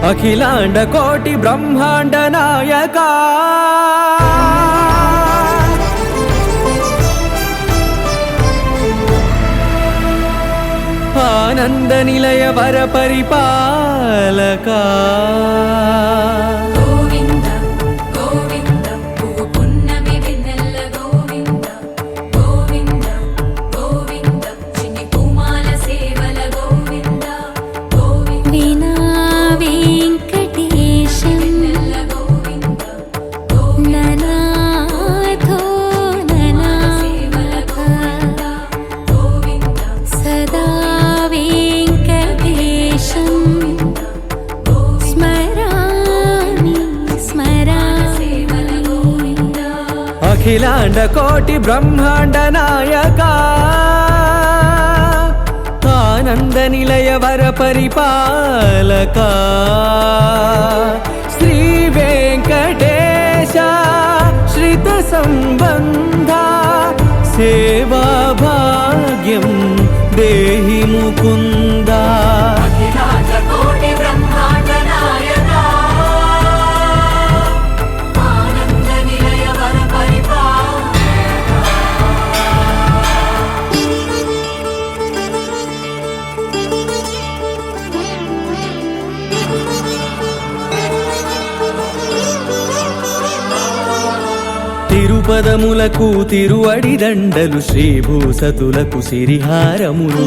అఖిలాండ కోటి బ్రహ్మాండ నాయక ఆనంద నిలయ వర పరిపాలక అఖిలాండ కోటి బ్రహ్మాండ నాయక ఆనంద నిలయ వర పరిపాలక శ్రీ వెంకటేశ శ్రిత సంబంధ సేవా భాగ్యం దేహి ముకుంద. తిరుపదములకు తిరువడి దండలు శ్రీభూసతులకు సిరిహారములు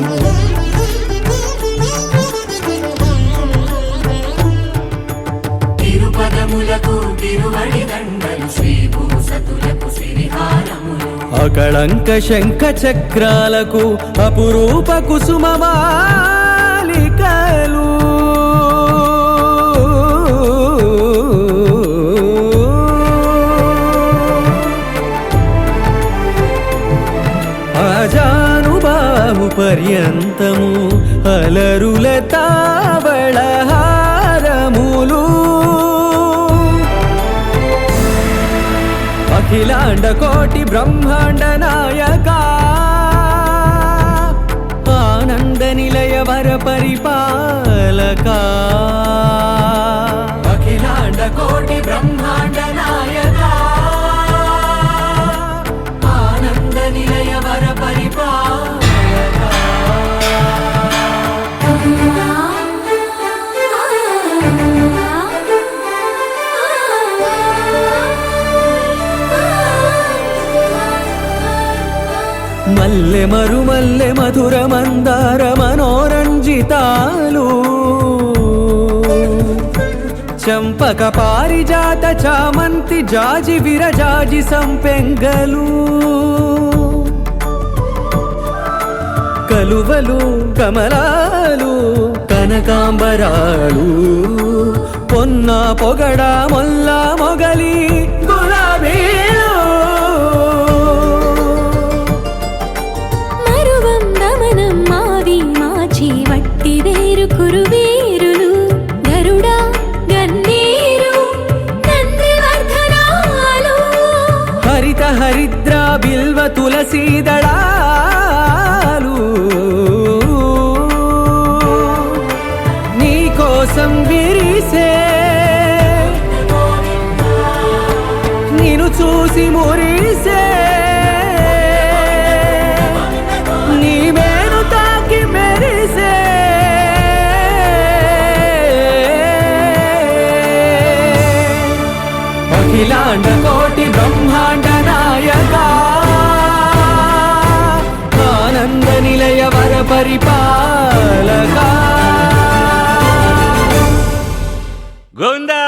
తిరుపదములకు తిరువడి దండలు శ్రీభూసతులకు సిరిహారములు అకళంక శంఖ చక్రాలకు అపురూప కుసుమమాలికలు పర్యంతము అలరుల తావళహారములు అఖిలాండ కోటి బ్రహ్మాండ నాయక ఆనంద నిలయ వర పరిపాలక అఖిలాండ కోటి బ్రహ్మాండ నాయక ఆనంద నిలయ వర పరిపాలక మల్లె మరుమల్లె మధుర మందార మనోరంజితాలు చంపక పారిజాత చామంతి జాజి విరజాజి సంపెంగలు కలువలు కమలాలు కనకాంబరాలు పొన్న పొగడ మొల్ల మొగలి గులాబీలు కురువీరులు గరుడ గన్నేరు నందివర్ధనాలు హరిత హరిద్ర బిల్వ తులసీదళాలు నీ కోసం విరిసే నిన్ను చూసి మురిసే నీ మేను తాకి మెరిసే అఖిలాండ కోటి బ్రహ్మాండ నాయక ఆనంద నిలయ వర పరిపాలక గోవిందా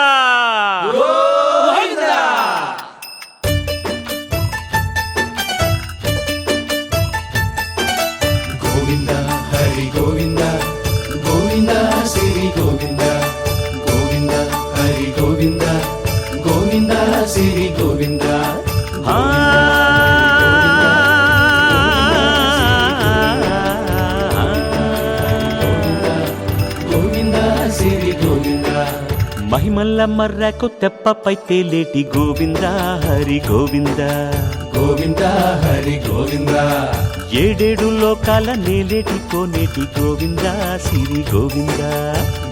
గోవింద హరి గోవింద గోవింద శ్రీ గోవింద గోవింద హరి గోవింద గోవింద శ్రీ గోవింద గోవింద శ్రీ గోవింద మహిమల్ల మర్రకు తెప్పపై తేలేటి గోవింద హరి గోవింద గోవింద హరి గోవింద ఏడేడు లోకాల నేలేటి కోనేటి గోవింద సిరి గోవింద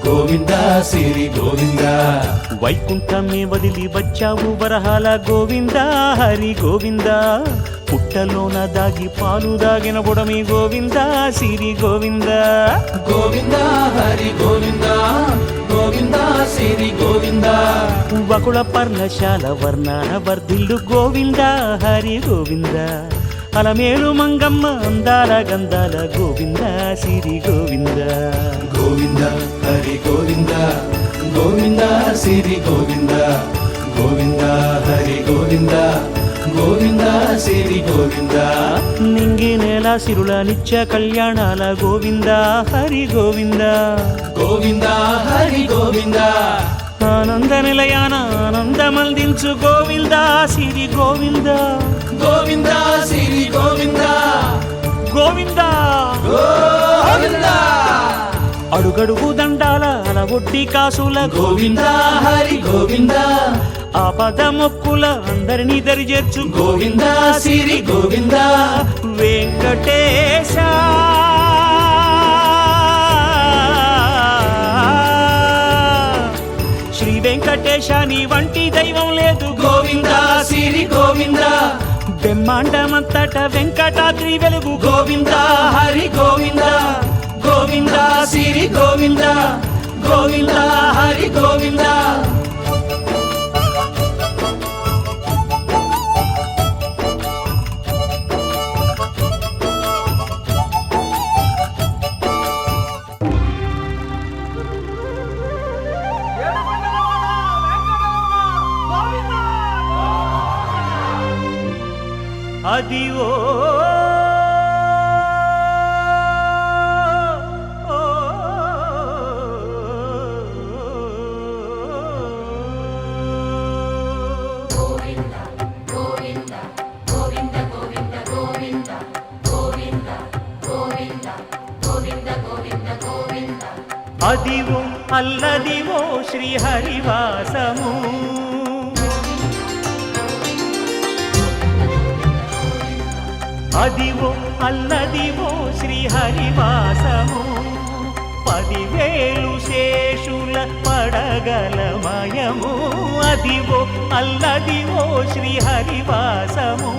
గోవింద శ్రీ గోవింద వైకుంఠమే వదిలి వచ్చావు వరహాల గోవింద హరి గోవింద పుట్టలోన దాగి పాలు దాగిన బుడమి గోవింద సిరి గోవింద గోవింద హరి గోవింద గోవింద శ్రీ గోవింద వకుళ పర్ణశాల వర్ణాన వర్ధిల్లు గోవింద హరి గోవింద అలమేలు మంగమ్మ అందాల గంధాల గోవింద సిరి గోవింద గోవింద హరి గోవింద గోవింద శ్రీ గోవింద గోవింద హరి గోవింద గోవింద శ్రీ గోవింద నింగి నేల సిరుల నిత్య కళ్యాణాల గోవింద హరి గోవింద గోవింద హరి గోవింద ఆనంద నిలయాన ఆనందమందించు గోవింద సిరి గోవింద గోవింద శ్రీ గోవింద గోవింద గోవింద అడుగడుగు దండాల అలవొడ్డి కాసుల గోవింద హరి గోవింద ఆపద మొక్కుల అందరినీ దరిచేర్చు గోవింద శ్రీ గోవింద వెంకటేశ శ్రీ వెంకటేశ నీ వంటి దైవం లేదు గోవింద శ్రీ గోవింద బ్రహ్మాండమంతట వెంకటాద్రి వెలుగు గోవింద హరి గోవింద గోవింద శ్రీ గోవింద గోవింద హరి గోవింద అదివో అదివో అల్లదివో శ్రీహరివాసము అదివో అల్లదివో శ్రీహరివాసము 10,000 శేషుల పడగలమయము అదివో అల్లదివో శ్రీహరివాసము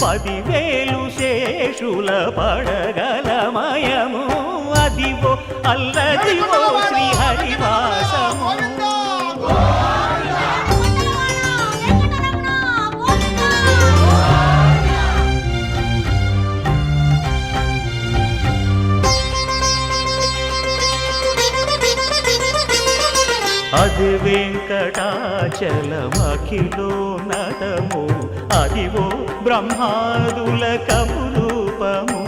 10,000 శేషుల పడగలమయము అదివో అల్లదివో శ్రీహరివాసము అది వెంకటాచలమఖిలో నటము అదివో బ్రహ్మాదుల కమురూపము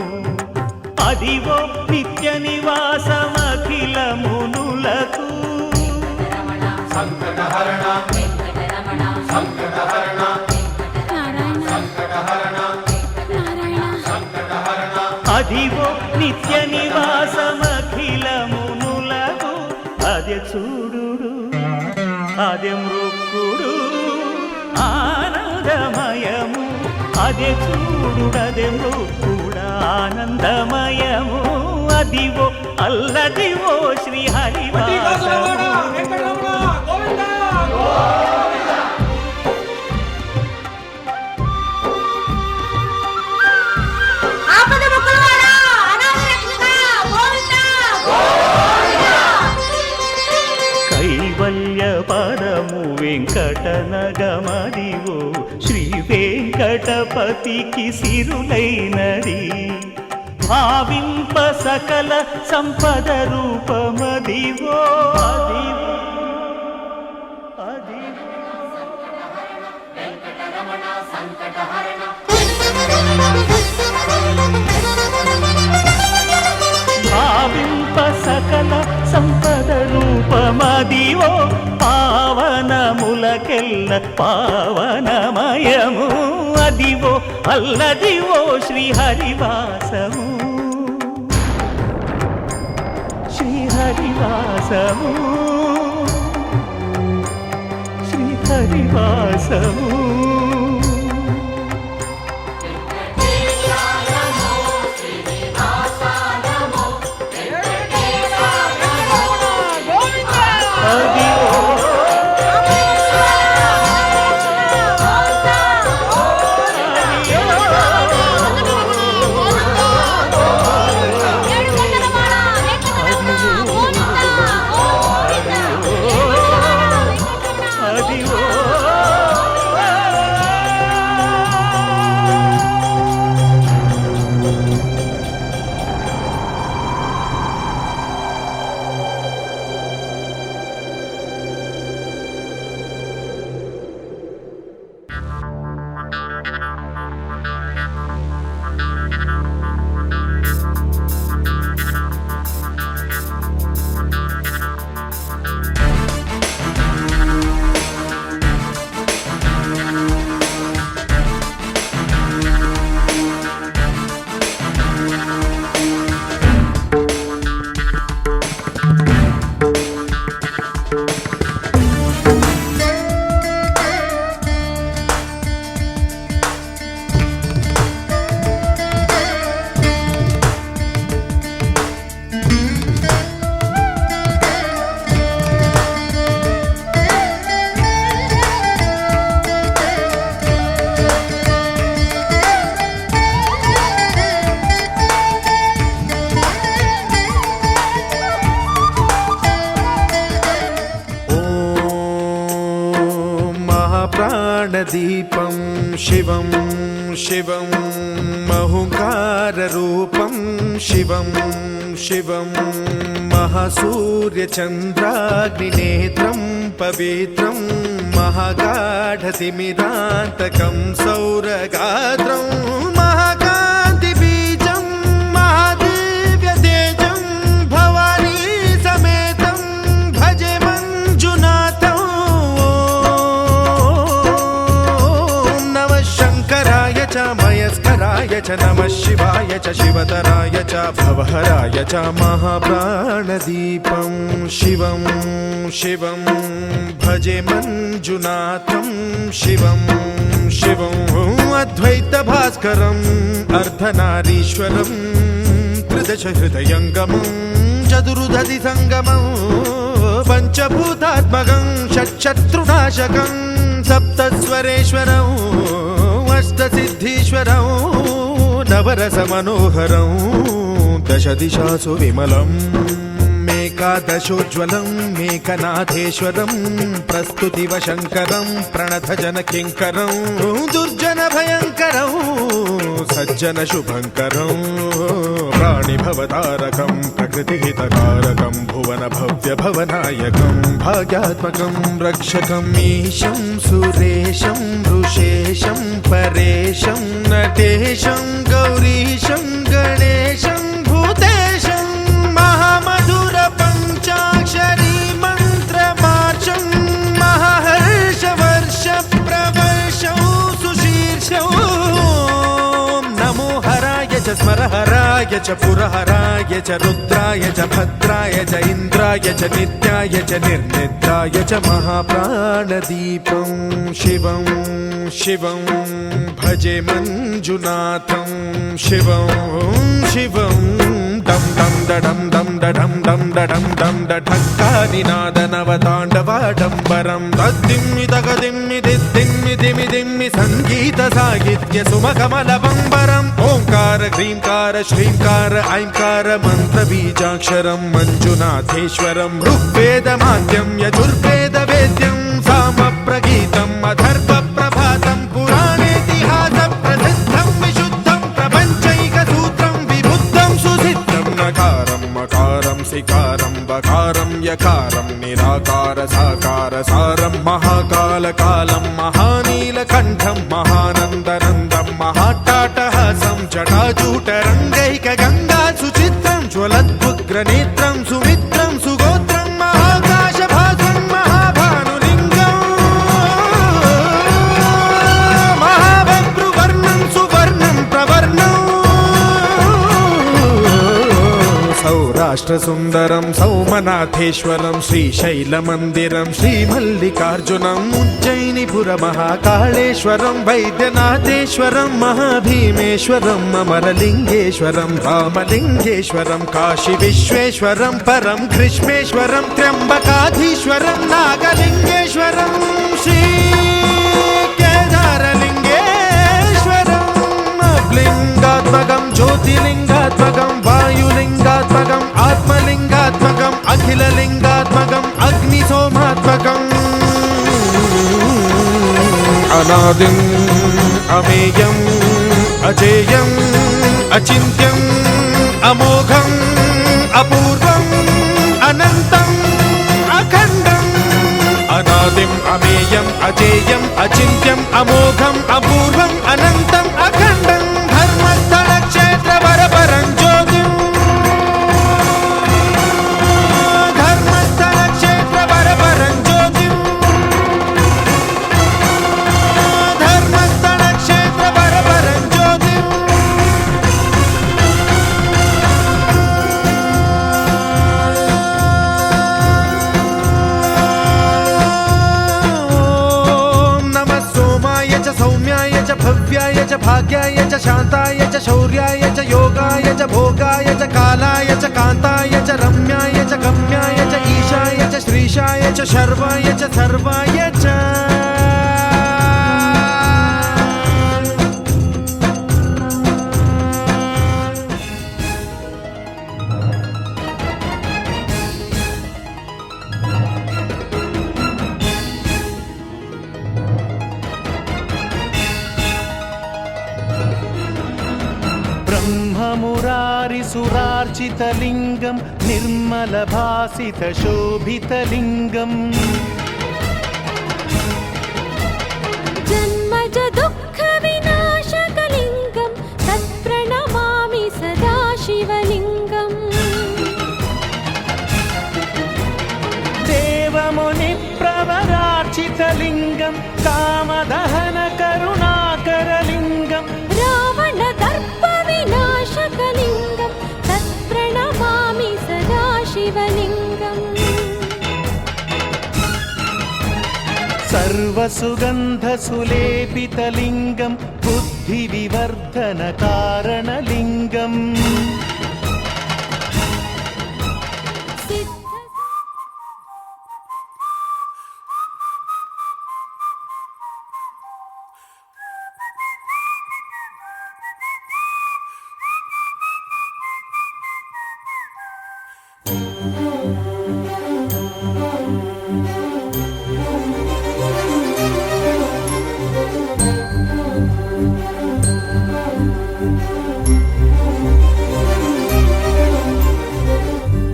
అదివో నిత్య నివాసమఖిల మునులకు అదివో నిత్య నివాసమఖిల మునులకు అదే చూడు అదే మృక్కుడు ఆనందమయము అదే చూడుడదే మృక్కుడ ఆనందమయము అదివో అల్లదివో శ్రీహరివాసము కైవల్య పరము వెంకటనగమదివో శ్రీ వెంకటపతికి సిరులైనది భావింప సకల సంపద రూపమదివో అదివో అదివో పావనములకెల్ల పావనమయము అదివో అల్లదివో శ్రీహరివాసము శ్రీహరివాసము శ్రీహరివాసము प्राणदीपं शिवं शिवं महुकाररूपं शिवं शिवं महासूर्यचन्द्राग्निनेत्रं पवित्रं महागाढतिमिरान्तकं सौरगात्रं महाकान्तिबीजं महादिव्यतेजं भवानी समेतं भजे मञ्जुनाथं च मयस्कराय च नमः शिवाय च शिवतराय च भवहराय च महाप्राणदीपं शिवं शिवं भजे मञ्जुनाथं शिवं शिवं अद्वैतभास्करम् अर्धनारीश्वरं त्रिदशहृदयङ्गमं चतुर्दधिसङ्गमं पञ्चभूतात्मकं षट्शत्रुनाशकं सप्तस्वरेश्वरं अष्टसिद्धीश्वरं नवरसमनोहरं दशदिशासु विमलं मेकादशोज्ज्वलं मेकनाथेश्वरं प्रस्तुतिवशङ्करं प्रणतजनकिङ्करं दुर्जनभयङ्करं सज्जनशुभङ्करं प्राणिभवतारकं प्रकृतिहितकारकं भुवनभव्यभवनायकं भाग्यात्मकं रक्षकं ईशं सुरेशं ऋषेशं परेशं नटेशं गौरीशं गणेशं भूतेशं महामधुर पञ्चाक्षरी मन्त्रमार्चं महाहर्षवर्ष प्रवर्षं सुशीर्षं नमो हराय च स्मरहराय च पुरहराय च रुद्राय च भद्राय च इन्द्राय च नित्याय च निर्निद्राय च महाप्राणदीपं शिवं शिवं भजे मञ्जुनाथं शिवं शिवं दं दं दडं दं दडं दं दडं दं दढक्कानिनादनवताण्डवाडम्बरं तद्दिम्मि तगदिम्मि दिद्दिम्मि दिमि दिम्मि सङ्गीतसाहित्य सुमकमलबम्बरम् ओङ्कार ह्रीङ्कार श्रीङ्कार ऐङ्कार मन्त्रबीजाक्षरं मञ्जुनाथेश्वरं ऋग्वेदमाद्यं यजुर्वेदवेद्यं सामप्रगीतम् अथर्वप्रभातं पुराणेतिहासप्रसिद्धं विशुद्धं प्रपञ्चैकसूत्रं विबुद्धं सुसिद्धं नकारं मकारं सिकारं बकारं यकारं निराकार साकार सारं महाकालकालं महानीलकण्ठं महानन्दनन्दं महाट्टाटहासं जटाजूटरङ्गैकगङ्गा सुचित्रं ज्वलद्भुग्रनेत्रं सुमित्रं सुगोत्रं महाकाशभासं సౌరాష్ట్రసుందరం సౌమనాథేశ్వరం శ్రీశైలమందిరం శ్రీమల్లికార్జునం ఉజ్జయినిపురమహాకాళేశ్వరం వైద్యనాథేశ్వరం మహాభీమేశ్వరం అమరలింగేశ్వరం రామలింగేశ్వరం కాశీ విశ్వేశ్వరం పరం కృష్ణేశ్వరం త్ర్యంబకాధీశ్వరం నాగలింగేశ్వరం శ్రీ కేదారలింగేశ్వరం లింగాత్మకం జ్యోతిలింగాత్మకం వాయులింగాత్మకం ఆత్మలింగాత్మకం అఖిలలింగాత్మకం అగ్నిసోమాత్మకం అనాదిం అమేయం అజేయం అచింత్యం అమోఘం అపూర్వం అనంతం అఖండం అనాదిం అమేయం అజేయం అచింత్యం అమోఘం అపూర్వం అనంతం అఖండం ధర్మస్థల క్షేత్ర వరపరం జ్యోతిం ధర్మస్థల క్షేత్ర వరపరం జ్యోతిం ధర్మస్థల క్షేత్ర వరపరం జ్యోతిం सौम्याय च भव्याय च भाग्याय च शान्ताय च शौर्याय च योगाय च भोगाय च कालाय च कान्ताय च रम्याय च गम्याय च ईशाय च श्रीशाय च शर्वाय च सर्वाय च ब्रह्ममुरारिसुरार्चितलिङ्गं निर्मलभासितशोभितलिङ्गम् जन्मज दुःखविनाशकलिङ्गं तत्प्रणमामि सदा शिवलिङ्गम् देवमुनिप्रवरार्चितलिङ्गं कामदहनकरुणाकरलिङ्गम् रावणदर्पविनाशकलिङ्गं तत्प्रणमामि सदा शिवलिङ्गम् सर्वसुगन्धसुलेपितलिङ्गं बुद्धिविवर्धनकारणलिङ्गम्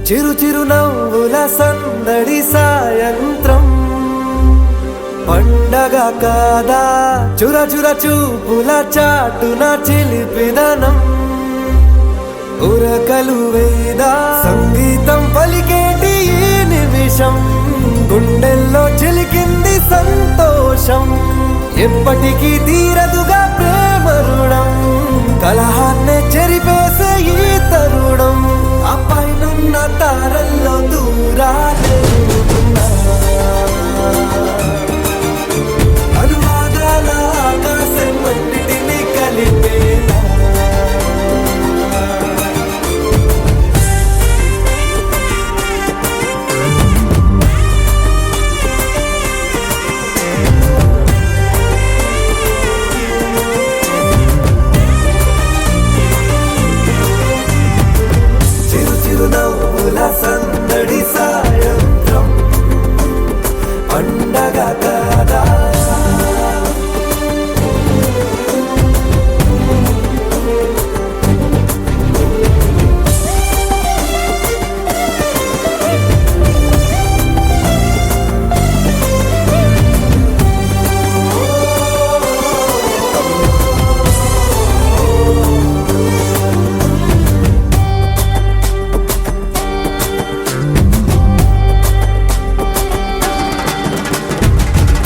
చిరు చిరు నవ్వుల సందడి సాయంత్రం పండగ కాదా చుర చుర చూపుల చాటున చిలిపిదనం ఉరకలు వేదా సంగీతం పలికేటి ఈ నిమిషం గుండెల్లో చిలికింది సంతోషం ఎప్పటికీ తీరదుగా ప్రేమ రుణం కలహాన్నే చెరిపేసే ఈ తరుణం ఆ పైనున్న తారల్లో దూరాలే అనువాదాల ఆకాశం అన్నిటినీ కలిపేలా చిరునవ్వుల సందడి సాయంత్రం పండగ కాదా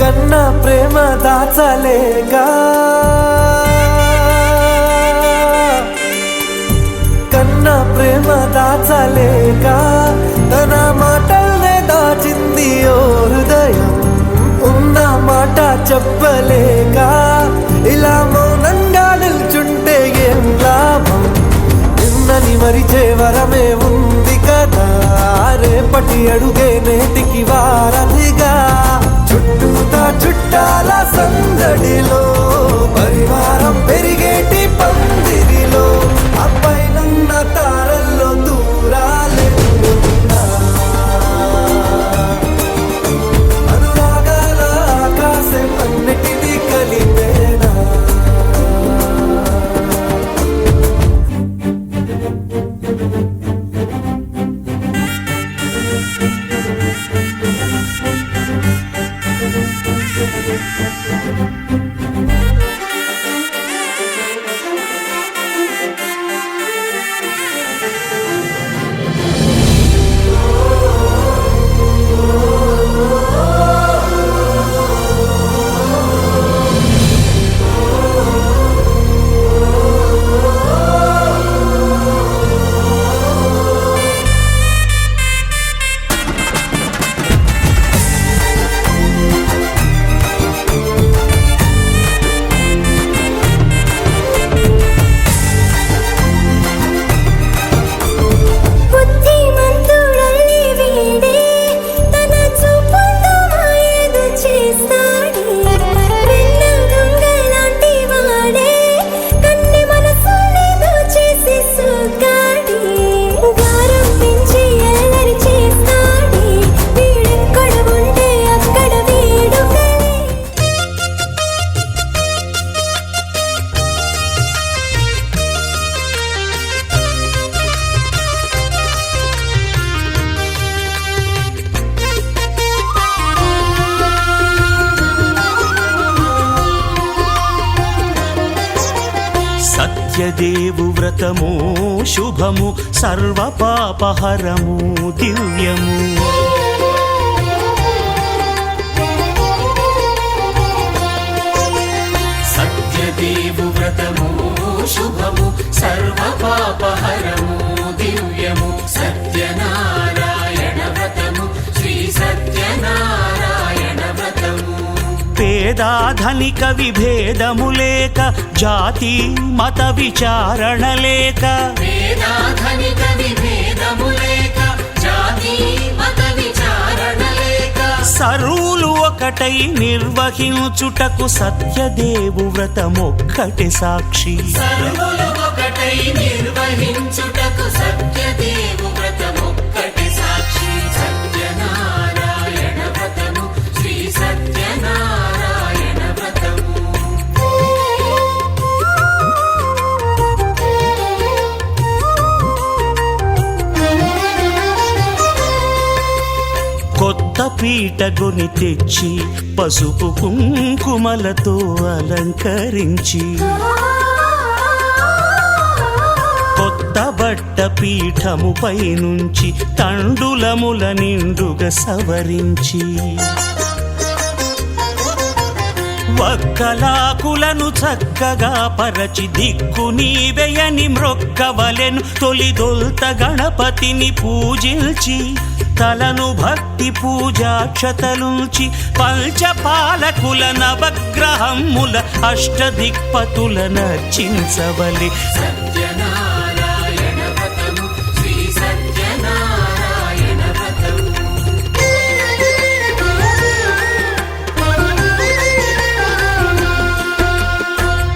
కన్నా ప్రేమ దాచలేక కన్నా ప్రేమ దా దాచలేక తన మాటల్నే దాచింది ఓ హృదయం. ఉన్న మాట చెప్పలేక ఇలా మౌనంగా నిల్చుంటే ఏం లాభం? నిన్నని మరిచే వరమే ఉంది కదా, రేపటి అడుగే నేటికి వారధిగా. చుట్టూతా చుట్టాల సందడిలో పరివారం పెరిగేటి పందిరిలో అబ్బాయినున్న తారల్లో దూరాలెన్నున్నా అనురాగాల ఆకాశం అన్నిటినీ కలిపేనా. సత్యదేవు వ్రతము శుభము సర్వపాపహరము దివ్యము. సత్యదేవు వ్రతము శుభము సర్వపాపహరము దివ్యము. సత్యనారాయణ వ్రతము శ్రీ సత్యనారాయణ వ్రతము. పేదాధనిక విభేదము లేక జాతి మత విచారణ లేక వేదాధనిక విభేదము లేక జాతి మత విచారణ లేక సర్వులు ఒకటై నిర్వహించుటకు సత్యదేవు వ్రతమొక్కటి సాక్షి. సర్వులు ఒకటై నిర్వహించుటకు సత్యదేవు వ్రతమొక్కటి సాక్షి. సత్యనారాయణ వ్రతము శ్రీ సత్యనారాయణ వ్రతము. కొత్త పీటగొని తెచ్చి పసుపు కుంకుమలతో అలంకరించి కొత్త బట్ట పీఠముపై నుంచి తండులముల నిండుగా సవరించి వక్కలాకులను చక్కగా పరచి దిక్కు నీవెయని మ్రొక్కవలెను. తొలిదొల్త గణపతిని పూజించి తలను భక్తి పూజాక్షతలుంచి పంచపాలకుల నవగ్రహముల అష్టదిక్పతుల నర్చించవలె. సత్యనారాయణ వ్రతము శ్రీ సత్యనారాయణ వ్రతము.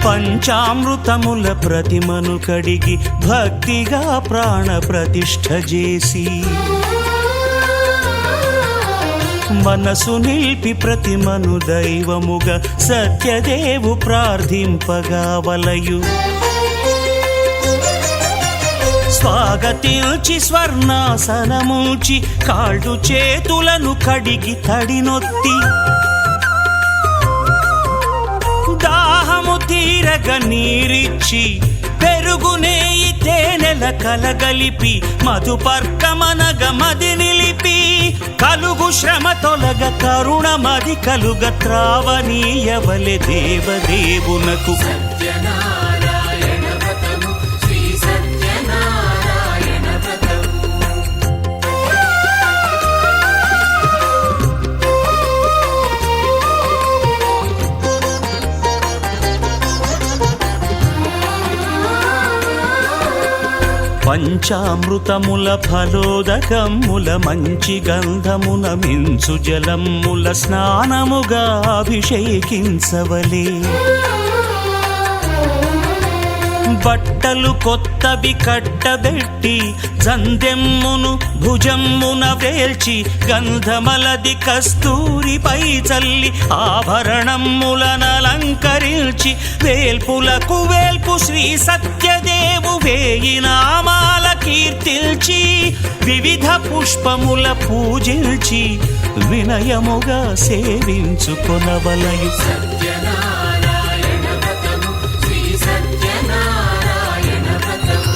పంచామృతముల ప్రతిమను కడిగి భక్తిగా ప్రాణ ప్రతిష్ఠ చేసి మనసు నిలిపి ప్రతిమను దైవముగా సత్యదేవు ప్రార్థింపగా వలయు. స్వాగతించి స్వర్ణాసనముంచి కాళ్ళు చేతులను కడిగి తడినొత్తి దాహము తీరగ నీరిచ్చి పెరుగు నెయ్యి తేనెల కలగలిపి మధుపర్కమనగ మది నిలిపి కలుగు శ్రమ తొలగ కరుణ మది కలుగ త్రావనీయవలె దేవదేవునకు. సత్యనారాయణ వ్రతము శ్రీ సత్యనారాయణ వ్రతము. పంచామృతముల ఫలోదకముల మంచి గంధమున మించు జలముల స్నానముగా అభిషేకించవలే. బట్టలు కొత్తవి కట్టబెట్టి జందెమ్మును భుజమ్మున వేల్చి గంధమలది కస్తూరిపై చల్లి ఆభరణములనలంకరించి వేల్పులకు వేల్పు శ్రీ సత్యదేవు వేయి నామాల కీర్తిల్చి వివిధ పుష్పముల పూజించి వినయముగా సేవించుకొనవలయు. సత్యనారాయణ వ్రతము శ్రీ సత్యనారాయణ వ్రతము.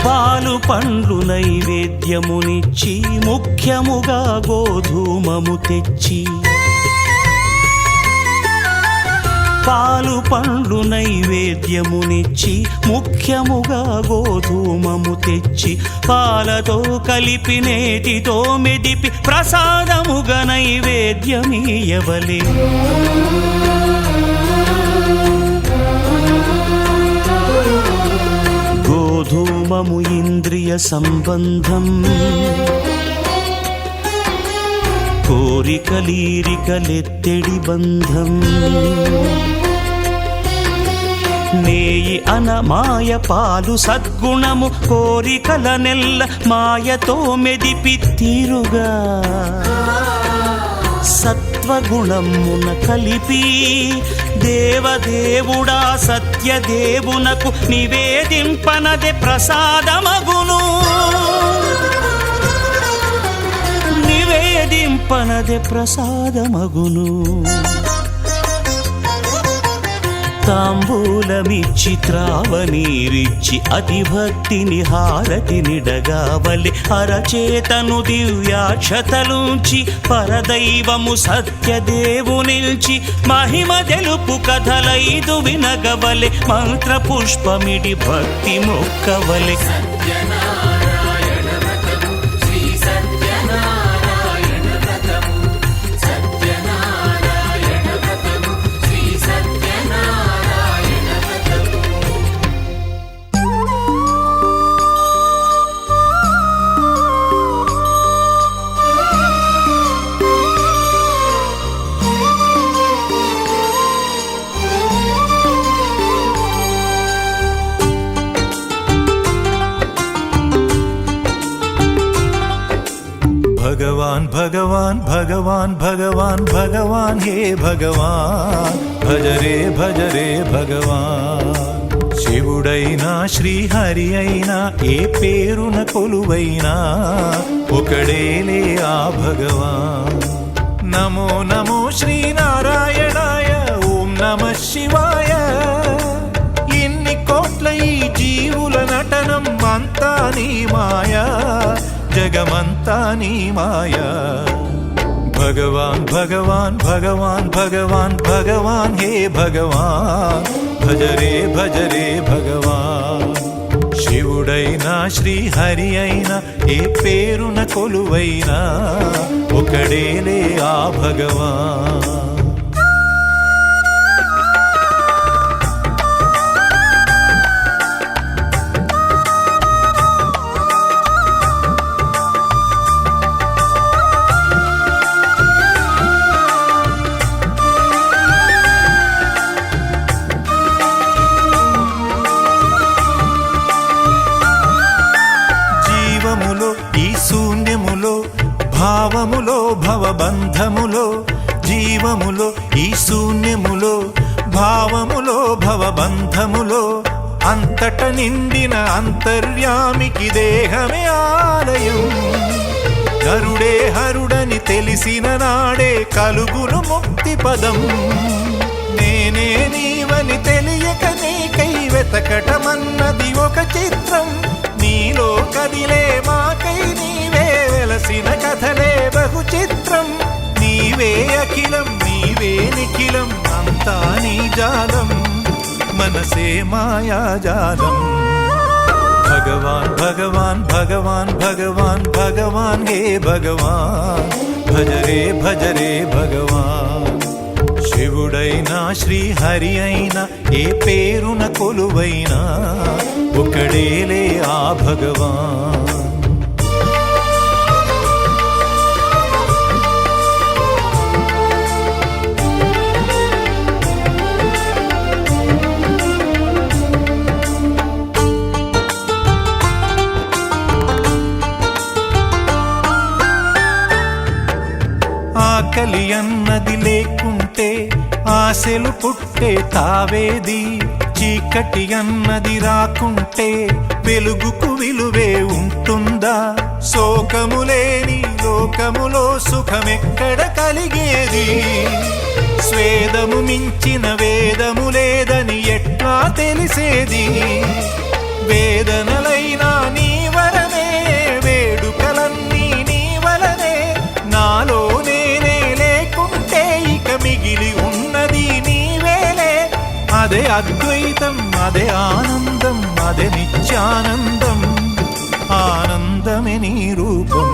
పాలు పండ్లు నైవేద్యమునిచ్చి ముఖ్యముగా గోధూమము తెచ్చి పాలు పండ్లు నైవేద్యమునిచ్చి ముఖ్యముగా గోధూమము తెచ్చి పాలతో కలిపి నేతితో మెదిపి ప్రసాదముగా నైవేద్యమీయవలే. గోధూమము ఇంద్రియ సంబంధం కోరికలీరికలెత్తెడి బంధం. నేయి అనమాయ పాలు సద్గుణము కోరికల నెల్ల మాయతో మెదిపి తీరుగా సత్వగుణమున కలిపి దేవదేవుడా సత్యదేవునకు నివేదింపనదే ప్రసాదమగును. నివేదింపనదే ప్రసాదమగును. తాంబూలమిచ్చి త్రావనీరిచ్చి అతిభక్తిని హారతినిడగావలి. అరచేతను దివ్యాక్షతలుంచి పరదైవము సత్యదేవునిల్చి మహిమ తెలుపు కథలైదు వినగవలె. మంత్ర పుష్పమిడి భక్తి మొక్కవలె. సత్యనారాయణ వ్రతము శ్రీ సత్యనారాయణ వ్రతము. సత్యనారాయణ వ్రతము శ్రీ సత్యనారాయణ వ్రతము. भगवान भगवान भगवान भगवान भगवान हे भगवान भज रे भगवान. శివుడైనా శ్రీహరి అయినా ఏ పేరున కొలువైనా ఒకడేలే ఆ భగవాన్. నమో నమో శ్రీనారాయణాయ ఓం నమః శివాయ. ఇన్ని కోట్ల ఈ జీవుల నటనం అంతా నీ మాయా జగమంతా నీ మాయా. భగవాన్ భగవాన్ భగవాన్ భగవాన్ భగవాన్ హే భగవాన్ భజ రే భగవాన్. శివుడైనా శ్రీహరి అయినా ఏ పేరున కొలువైనా ఒకడేలే ఆ భగవాన్. ఈ శూన్యములో భావములో భవబంధములో జీవములో ఈ శూన్యములో భావములో భవబంధములో అంతట నిండిన అంతర్యామికి దేహమే ఆలయం. గరుడే హరుడని తెలిసిన నాడే కలుగును ముక్తి పదం. నేనే నీవని తెలియక నీకై వెతకటమన్నది ఒక చిత్రం. నీలో కదిలే మాకై నీవే వెలసిన కథలే బహు చిత్రం. నీవే అఖిలం నీవే నిఖిలం అంతా నీ జాలం మనసే మాయాజాలం. భగవాన్ భగవాన్ భగవాన్ భగవాన్ భగవాన్ హే భగవాన్ భజరే భజరే భగవాన్ శివుడైనా శ్రీహరి అయినా ఏ పేరున కొలువైనా ఒకడేలే ఆ భగవాన్ ఆకలి అన్నది లేకుంటే ఆశలు పుట్టే తావేది చీకటి అన్నది రాకుంటే వెలుగుకు విలువే ఉంటుందా శోకము లేని లోకములో సుఖమెక్కడ కలిగేది స్వేదము మించిన వేదము లేదని ఎట్లా తెలిసేది వేదనలైనా నీ వరమే వేడుకలన్నీ నీ వలనే నాలో నేనే లేకుంటే ఇక మిగిలి ఉన్నది నీవేలే అదే అద్వైతం అదే ఆనందం అదే నిత్యానందం ఆనందమే నీ రూపం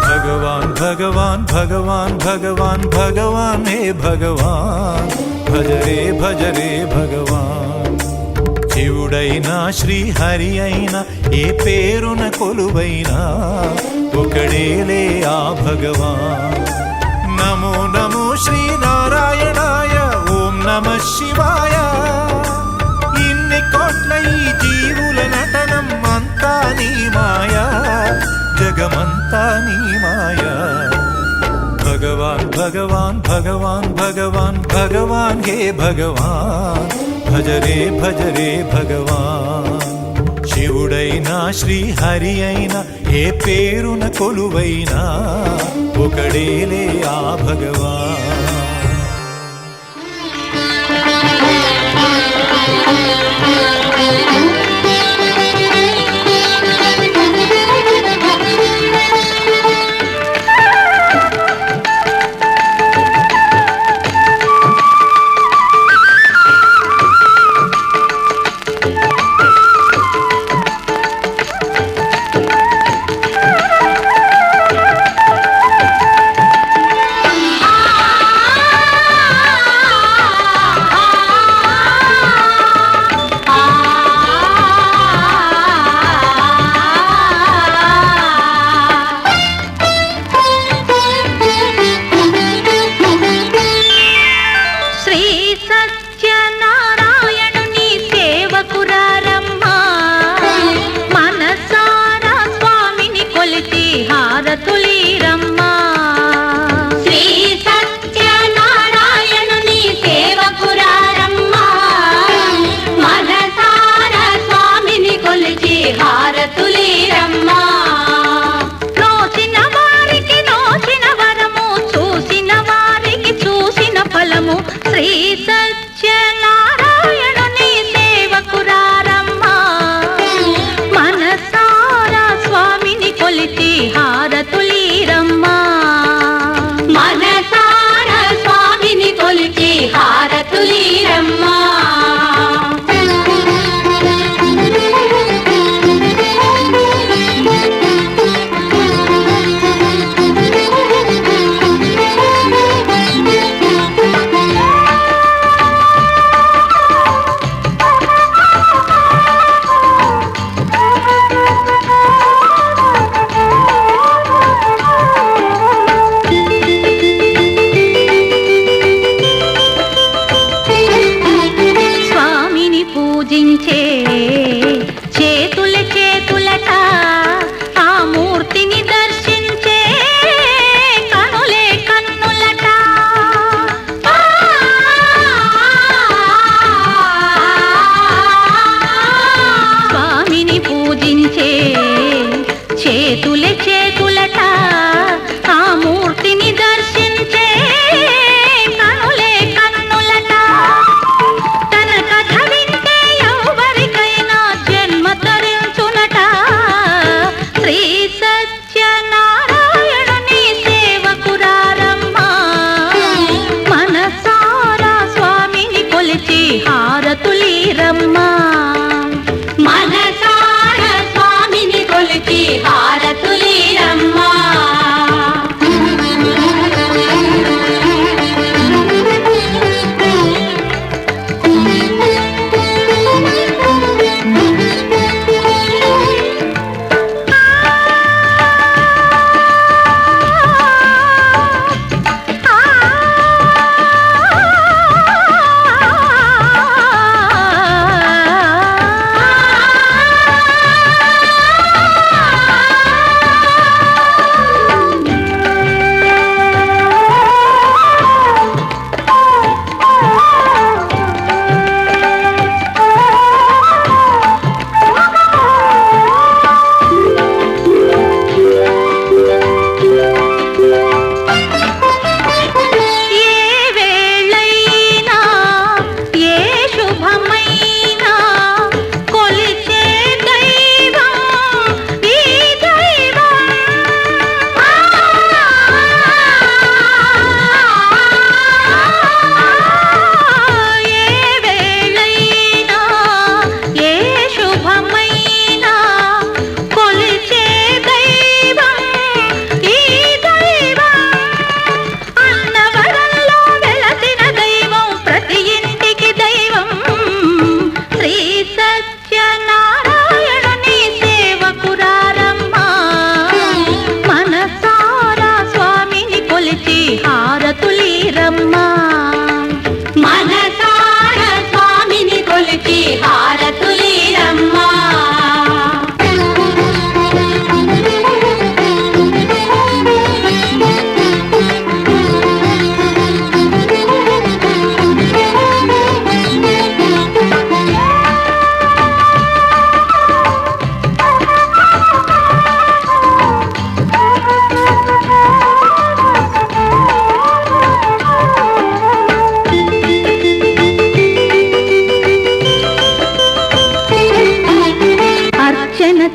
భగవాన్ భగవాన్ భగవాన్ భగవాన్ భగవాన్ హే భగవాన్ భజరే భజరే భగవాన్ శివుడైనా శ్రీహరి అయినా ఏ పేరున కొలువైనా ఒకడేలే ఆ భగవాన్ నమో నమో శ్రీనారాయణాయ ఓం నమః శివాయ ఇన్ని కోట్ల ఈ జీవుల నటనం అంతా నీ మాయా జగమంతా నీ మాయా భగవాన్ భగవాన్ భగవాన్ భగవాన్ భగవాన్ హే భగవాన్ భజరే భజరే భగవాన్ శివుడైనా శ్రీహరి అయినా ఏ పేరున కొలువైనా ఒకడేలే ఆ భగవాన్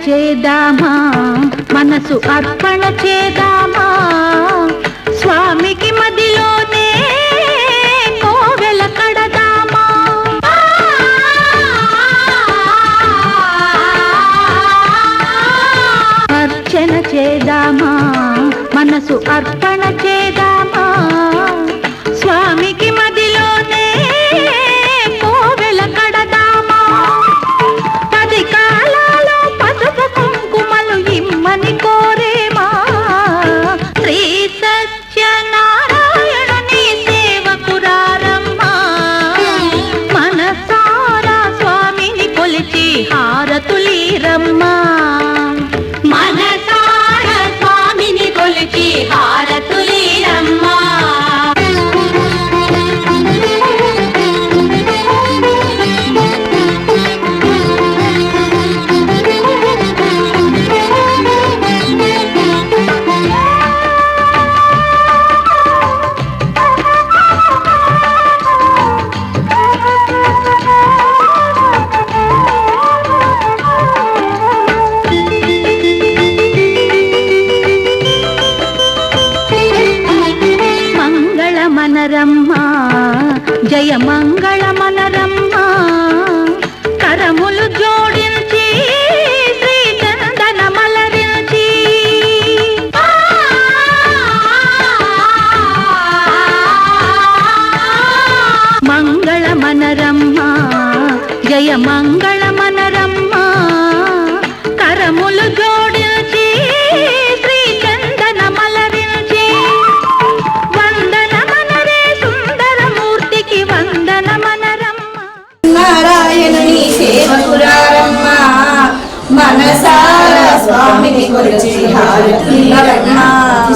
చేద్దామా మనసు అర్పణ చేద్దామా స్వామికి మదిలోనే కోవెల కడదామా అర్చన చేద్దామా మనసు అర్పణ చేద్దామా స్వామికి మదిలోనే కోవెల కడదామా 10 కాలాలో పసుపు కుంకుమలు ఇమ్మని కోరేమా శ్రీ సత్యనారాయణుని సేవకురారమ్మా మనసారా స్వామిని కొలిచి హారతులీరమ్మా మనసారా స్వామిని కొలిచి హారతులీరమ్మా మనరమ్మా జయ మంగళ మనరమ్మా కరములు జోడించి శ్రీ చందన మలరించి మంగళ మనరమ్మా జయ మంగళ మనరమ్మా కరములు జోడించి శ్రీ చందన మలరించి నారాయణుని సేవకురారమ్మా మనసారా స్వామిని కొలిచి హారతులీరమ్మా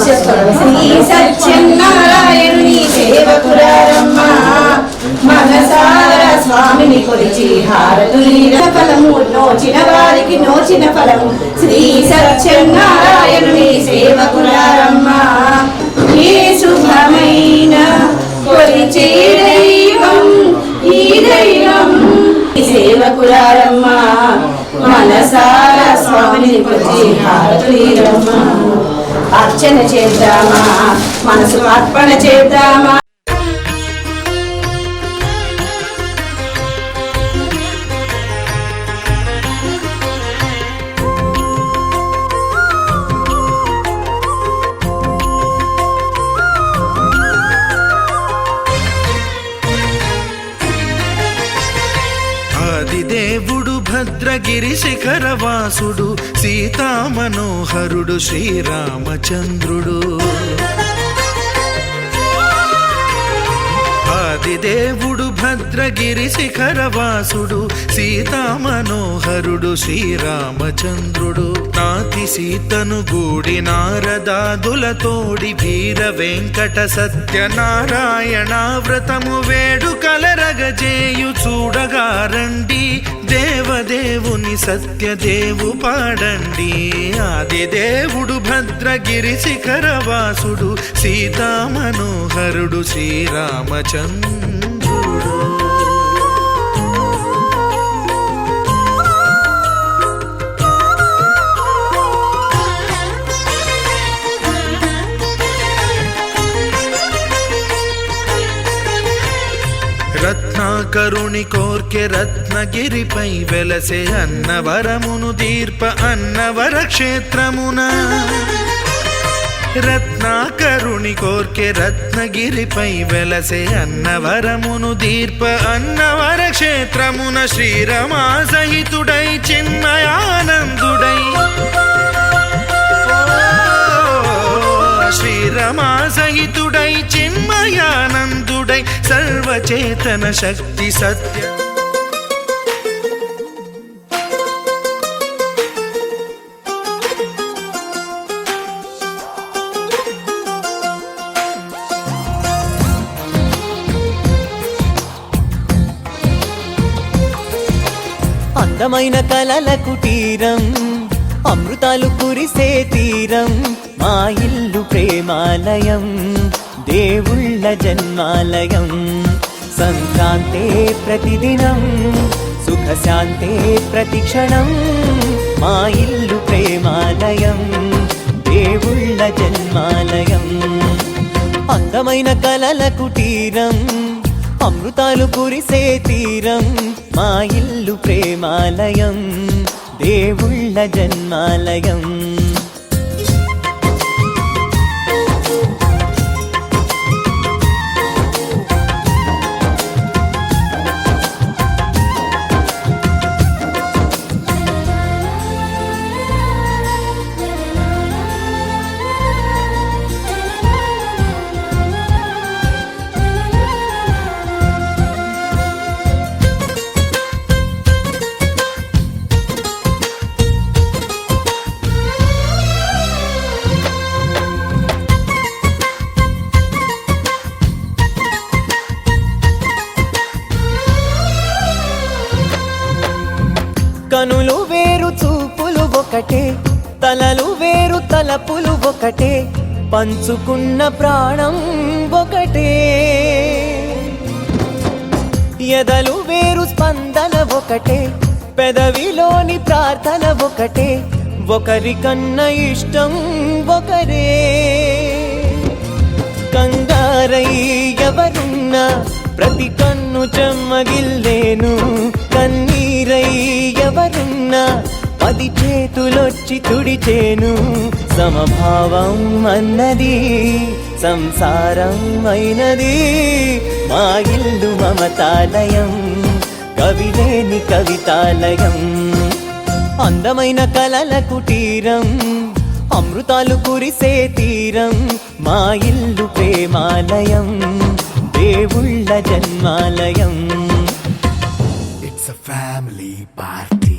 శ్రీ సత్యనారాయణుని సేవకురారమ్మా మనసారా స్వామిని కొలిచి హారతులీర ఫలము నోచిన వారికి నోచిన ఫలము శ్రీ సత్యనారాయణుని సేవకురారమ్మా ఏ శుభమైన కొలిచే దైవం ఈ దైవం సేవకురారమ్మా మనసారా స్వామిని కొలిచి హారతులీరమ్మా అర్చన చేద్దామా మనసు అర్పణ చేద్దామా ఆదిదేవుడు భద్రగిరి శిఖరవాసుడు సీతామనోహరుడు శ్రీరామచంద్రుడు ఆదిదేవుడు భద్రగిరి శిఖరవాసుడు సీతామనోహరుడు శ్రీరామచంద్రుడు నాతి సీతను గూడి నారదాదులతోడి వీర వెంకట సత్యనారాయణ వ్రతము వేడుకలరగజేయు చూడగారండి దేవదేవుని సత్యదేవు పాడండి ఆదిదేవుడు భద్రగిరి శిఖరవాసుడు సీతామనోహరుడు శ్రీరామచంద్రుడు రత్నాకరుని కోర్కె రత్నగిరిపై వెలసే అన్నవరమును దీర్ప అన్నవర క్షేత్రమున రత్నాకరుని కోర్కె రత్నగిరిపై వెలసే అన్నవరమును దీర్ప అన్నవర క్షేత్రమున శ్రీరమా సహితుడై చిన్మయానందుడై శ్రీరమా సహితుడై చిన్మయానందుడై సర్వచేతన శక్తి సత్య అందమైన కలల కుటీరం అమృతాలు కురిసే తీరం మా ఇల్లు ప్రేమాలయం దేవుళ్ళ జన్మాలయం సంక్రాంతే ప్రతిదినం సుఖశాంతే ప్రతిక్షణం మా ఇల్లు ప్రేమాలయం దేవుళ్ళ జన్మాలయం అందమైన కలల కుటీరం అమృతాలు కురిసే తీరం మా ఇల్లు ప్రేమాలయం దేవుళ్ళ జన్మాలయం కనులు వేరు చూపులు ఒకటే తలలు వేరు తలపులు ఒకటే పంచుకున్న ప్రాణం ఒకటే ఎదలు వేరు స్పందన ఒకటే పెదవిలోని ప్రార్థన ఒకటే ఒకరికన్నా ఇష్టం ఒకరే కంగారై ఎవరున్నా ప్రతి కన్ను చెమ్మగిల్లేను కన్నీరై ఎవరున్నా 10 చేతులొచ్చి తుడిచేను సమభావం అన్నది సంసారం అయినది మా ఇల్లు మమతాలయం కవిలేని కవితాలయం అందమైన కలల కుటీరం అమృతాలు కురిసే తీరం మా ఇల్లు ప్రేమాలయం దేవుళ్ళ జన్మాలయం It's a family party.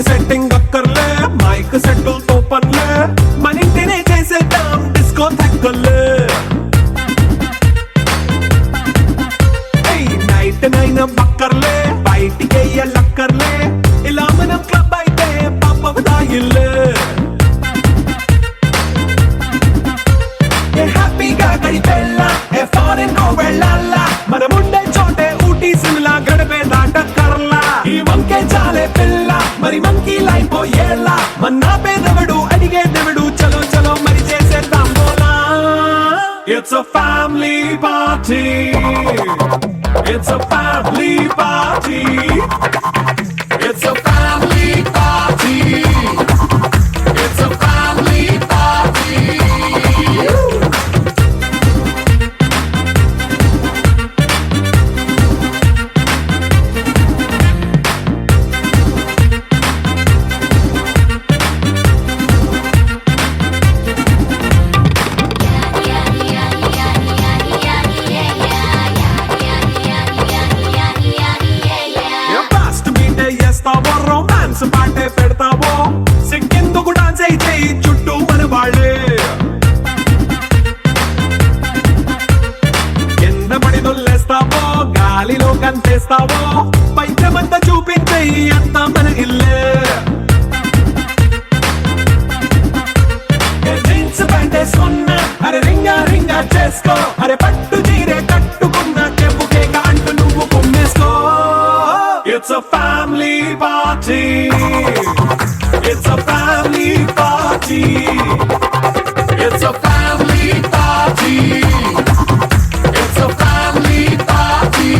Setting అక్కర్లే మైక్ సెట్టులతో పర్లే మన ఇంటినే చేసేద్దాం డిస్కో తక్కర్లే నైట్ నైన్ బక్కర్లే బయటికి వెయ్యలక్కర్లే ఇలా మనం క్లబ్ అయితే పాప దాయిల్లే హ్యాపీగా గడిపెళ్ళ ఏ ఫారెన్ కో వెళ్ళాల మనం ఉండే చోటే ఊటీ సిమ్లా గడిపే దాటక్కర్లా ఈ వంకే చాలే పిల్ల మరి మంకీ లైఫ్ ఏళ్ళ మన్నా పేదవడు అడిగే దేవుడు చలో చలో మరి చేసేద్దాం బోలా It's a family party It's a family party It's a family party It's a family party romance పాటే పెడతావో సిగ్గెందుకు డాన్స్ అయితే చుట్టూ మన వాళ్ళే కింద పడి దొల్లేస్తావో గాలిలో కంతేస్తావో పైద్యమంతా చూపించే అంతా మన ఇల్లే జీన్స్ ప్యాంటే సున్నా అరే రింగా రింగా చేసుకో అరే పట్టు చీరే కట్టుకున్న చెప్పు కేక అంటూ నువ్వు కుమ్మేసుకో It's a family party It's a family party It's a family party It's a family party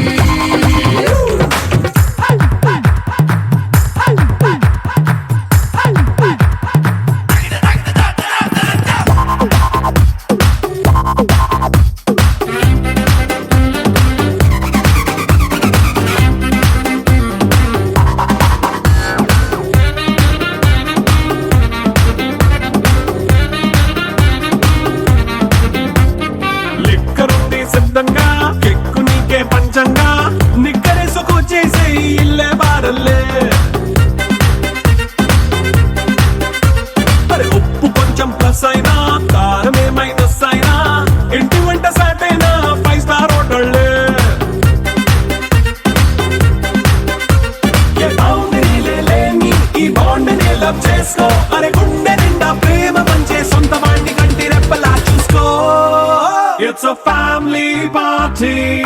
family party.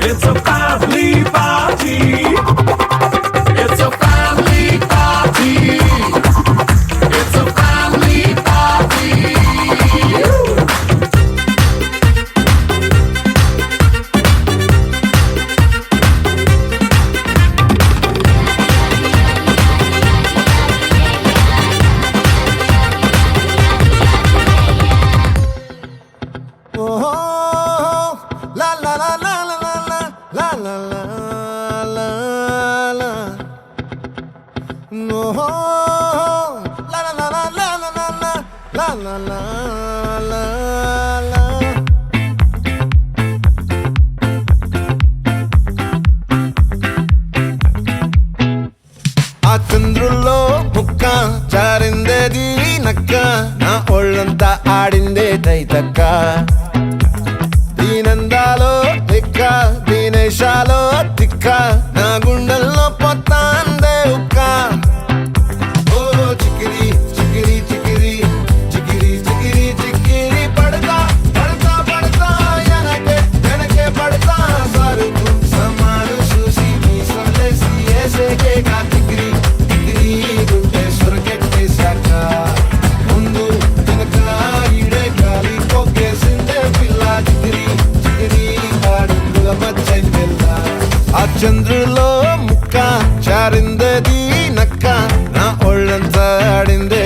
It's a family party. It's a family party. It's a family party. La la la la la la la la la la la. No. La la la la la la la la la la la la. ఆ చంద్రుల్లో ముక్క జారిందేది నక్క నా ఒళ్ళంతా ఆడిందే తైతక్క దీనందాలో తిక్క దీనేశాలో తిక్క నా గుండెల్లో పొత్తాందే ఉక్క ఓ చికిరి చికిరి చికిరి చికిరి చికిరి చికిరి పడతా పడతా పడతా ఎనకే ఎనకే పడతా సరుకు సమాను చూసి మీ సందేశి ఏసేకే గా చికిరి చికిరి గుండె సొరకెట్టేశాక ముందు వెనక ఈడే గాలి పోకేసిందే పిల్ల చికిరి చికిరి ఆడుల మచ్చైందెల్ల ఆ చంద్రులో ముక్క చారిందేది నక్క నా ఒళ్ళంతా ఆడిందే